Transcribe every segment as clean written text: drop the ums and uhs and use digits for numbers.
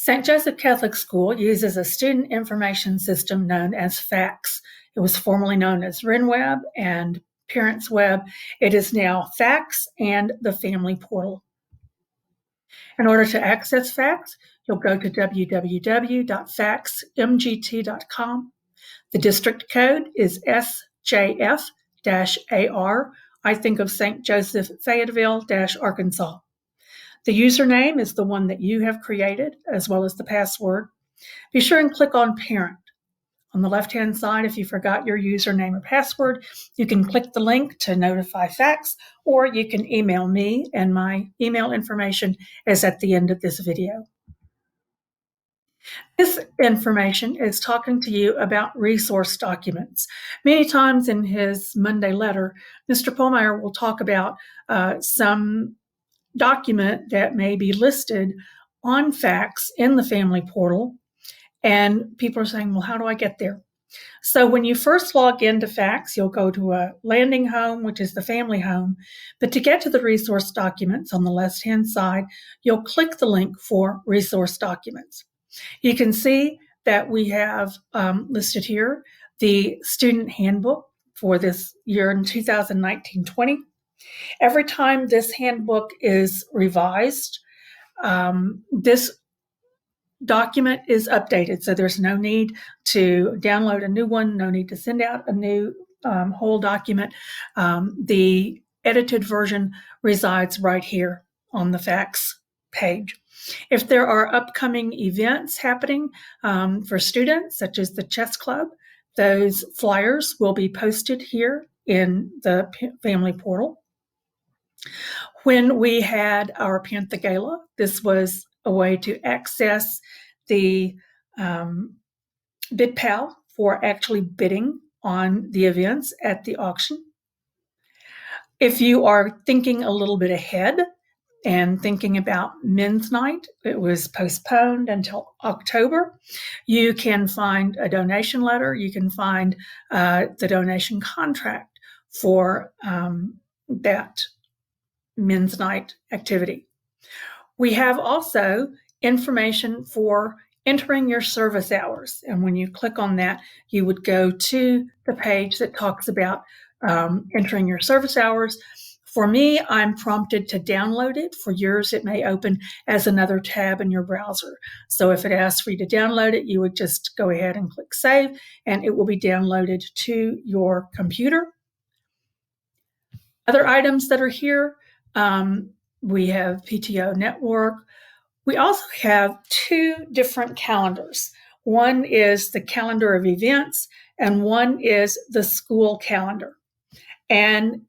St. Joseph Catholic School uses a student information system known as FACS. It was formerly known as RenWeb and Parents Web. It is now FACS and the Family Portal. In order to access FACS, you'll go to www.facsmgt.com. The district code is SJF-AR. I think of St. Joseph Fayetteville-Arkansas. The username is the one that you have created, as well as the password. Be sure and click on Parent. On the left-hand side, if you forgot your username or password, you can click the link to notify FACS, or you can email me, and my email information is at the end of this video. This information is talking to you about resource documents. Many times in his Monday letter, Mr. Pohlmeyer will talk about some document that may be listed on FACS in the Family Portal, and people are saying, well, how do I get there? So when you first log into FACS, you'll go to a landing home, which is the family home. But to get to the resource documents on the left-hand side, you'll click the link for resource documents. You can see that we have listed here the student handbook for this year in 2019-20. Every time this handbook is revised, this document is updated. So there's no need to download a new one, no need to send out a new whole document. The edited version resides right here on the FACS page. If there are upcoming events happening for students, such as the chess club, those flyers will be posted here in the Family Portal. When we had our Panther Gala, this was a way to access the bid pal for actually bidding on the events at the auction. If you are thinking a little bit ahead and thinking about Men's Night, it was postponed until October. You can find a donation letter. You can find the donation contract for that Men's Night activity. We have also information for entering your service hours. And when you click on that, you would go to the page that talks about entering your service hours. For me, I'm prompted to download it. For yours, it may open as another tab in your browser. So if it asks for you to download it, you would just go ahead and click Save, and it will be downloaded to your computer. Other items that are here, we have PTO Network. We also have two different calendars. One is the calendar of events, and one is the school calendar. And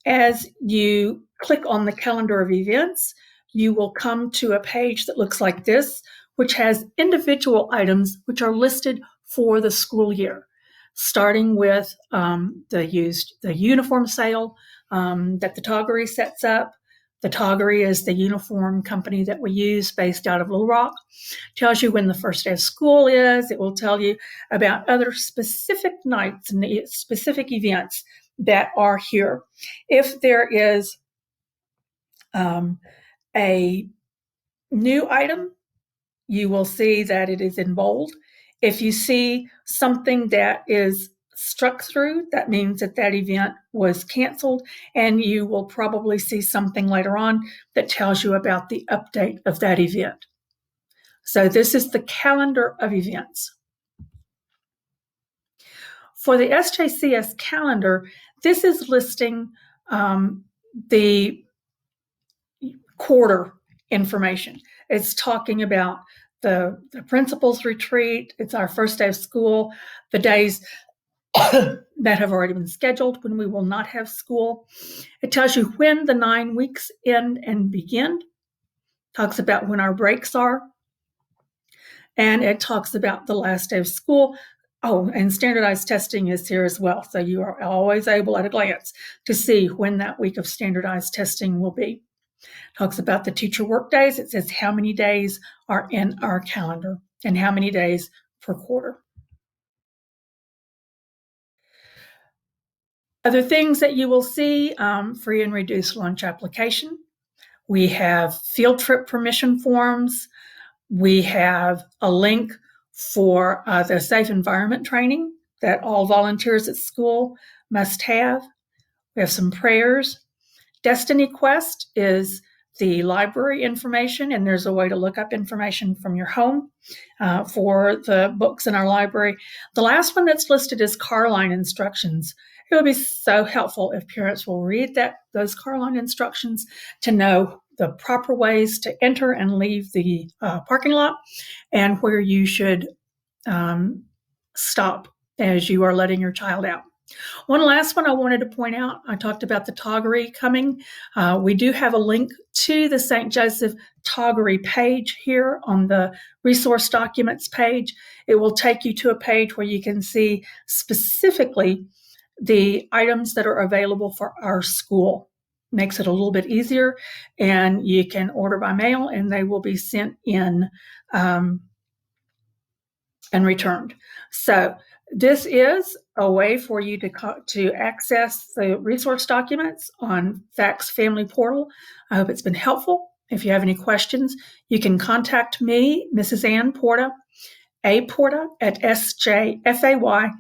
as you click on the calendar of events, you will come to a page that looks like this, which has individual items which are listed for the school year, starting with the uniform sale that the Toggery sets up. The Toggery is the uniform company that we use based out of Little Rock. Tells you when the first day of school is. It will tell you about other specific nights and specific events that are here. If there is a new item, you will see that it is in bold. If you see something that is struck through, that means that that event was canceled, and you will probably see something later on that tells you about the update of that event. So this is the calendar of events. For the SJCS calendar, this is listing the quarter information. It's talking about the principal's retreat. It's our first day of school, the days that have already been scheduled when we will not have school. It tells you when the 9 weeks end and begin. Talks about when our breaks are. And it talks about the last day of school. Oh, and standardized testing is here as well. So you are always able at a glance to see when that week of standardized testing will be. Talks about the teacher work days. It says how many days are in our calendar and how many days per quarter. Other things that you will see, free and reduced lunch application. We have field trip permission forms. We have a link for the safe environment training that all volunteers at school must have. We have some prayers. Destiny Quest is the library information, and there's a way to look up information from your home for the books in our library. The last one that's listed is car line instructions. It would be so helpful if parents will read those car line instructions to know the proper ways to enter and leave the parking lot and where you should stop as you are letting your child out. One last one I wanted to point out, I talked about the Toggery coming. We do have a link to the St. Joseph Toggery page here on the resource documents page. It will take you to a page where you can see specifically the items that are available for our school. Makes it a little bit easier, and you can order by mail and they will be sent in and returned. So this is a way for you to access the resource documents on FACTS Family Portal. I hope it's been helpful. If you have any questions, you can contact me, Mrs. Ann Porta, aporta at sjfay.com.